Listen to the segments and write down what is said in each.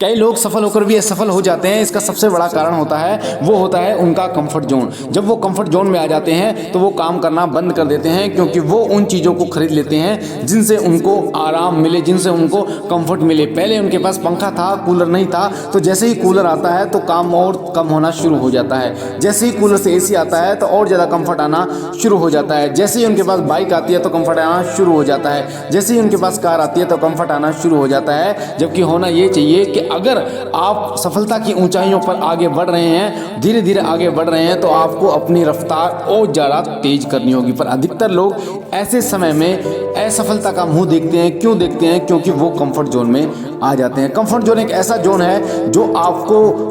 कई लोग सफल होकर भी असफल हो जाते हैं। इसका सबसे बड़ा कारण होता है उनका कंफर्ट जोन। जब वो कंफर्ट जोन में आ जाते हैं तो वो काम करना बंद कर देते हैं, क्योंकि वो उन चीज़ों को खरीद लेते हैं जिनसे उनको आराम मिले, जिनसे उनको कंफर्ट मिले। पहले उनके पास पंखा था, कूलर नहीं था, तो जैसे ही कूलर आता है तो काम और कम होना शुरू हो जाता है। जैसे ही कूलर से एसी आता है तो और ज़्यादा कंफर्ट आना शुरू हो जाता है। जैसे ही उनके पास बाइक आती है तो कंफर्ट आना शुरू हो जाता है। जैसे ही उनके पास कार आती है तो कंफर्ट आना शुरू हो जाता है। जबकि होना ये चाहिए कि अगर आप सफलता की ऊंचाइयों पर आगे बढ़ रहे हैं, धीरे धीरे आगे बढ़ रहे हैं, तो आपको अपनी रफ्तार और ज़्यादा तेज करनी होगी। पर अधिकतर लोग ऐसे समय में असफलता का मुंह देखते हैं। क्यों देखते हैं? क्योंकि वो कंफर्ट जोन में आ जाते हैं। कंफर्ट जोन एक ऐसा जोन है जो आपको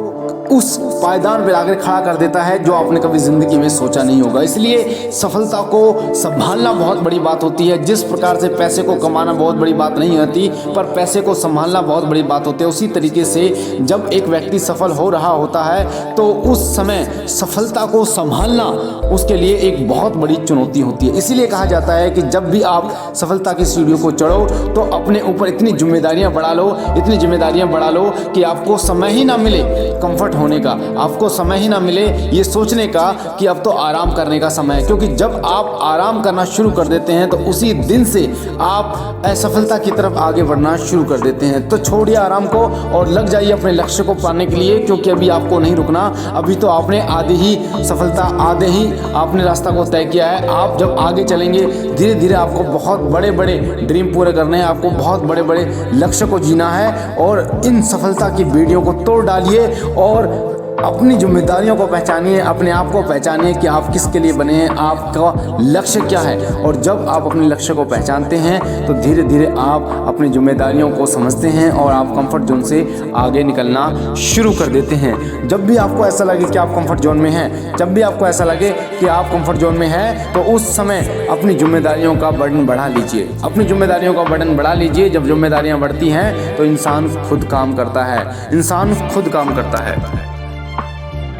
उस पायदान पर आकर खड़ा कर देता है जो आपने कभी ज़िंदगी में सोचा नहीं होगा। इसलिए सफलता को संभालना बहुत बड़ी बात होती है। जिस प्रकार से पैसे को कमाना बहुत बड़ी बात नहीं होती, पर पैसे को संभालना बहुत बड़ी बात होती है। उसी तरीके से जब एक व्यक्ति सफल हो रहा होता है तो उस समय सफलता को संभालना उसके लिए एक बहुत बड़ी चुनौती होती है। इसीलिए कहा जाता है कि जब भी आप सफलता की सीढ़ियों को चढ़ो तो अपने ऊपर इतनी जिम्मेदारियाँ बढ़ा लो, इतनी जिम्मेदारियाँ बढ़ा लो कि आपको समय ही ना मिले कंफर्ट होने का, आपको समय ही ना मिले ये सोचने का कि अब तो आराम करने का समय है। क्योंकि जब आप आराम करना शुरू कर देते हैं तो उसी दिन से आप असफलता की तरफ आगे बढ़ना शुरू कर देते हैं। तो छोड़िए आराम को और लग जाइए अपने लक्ष्य को पाने के लिए, क्योंकि अभी आपको नहीं रुकना। अभी तो आपने आधे ही सफलता, आधे ही आपने रास्ता को तय किया है। आप जब आगे चलेंगे धीरे धीरे आपको बहुत बड़े बड़े ड्रीम पूरे करने हैं, आपको बहुत बड़े बड़े लक्ष्य को जीना है। और इन सफलता की बेड़ियों को तोड़ डालिए और अपनी जिम्मेदारियों को पहचानिए, अपने आप को पहचानिए कि आप किसके लिए बने हैं, आपका लक्ष्य क्या है। और जब आप अपने लक्ष्य को पहचानते हैं तो धीरे धीरे आप अपनी जिम्मेदारियों को समझते हैं और आप कंफर्ट जोन से आगे निकलना शुरू कर देते हैं। जब भी आपको ऐसा लगे कि आप कंफर्ट जोन में हैं, जब भी आपको ऐसा लगे कि आप कंफर्ट जोन में हैं, तो उस समय अपनी जिम्मेदारियों का बर्डन बढ़ा लीजिए। अपनी जिम्मेदारियों का बर्डन बढ़ा लीजिए। जब जिम्मेदारियाँ बढ़ती हैं तो इंसान खुद काम करता है, इंसान खुद काम करता है।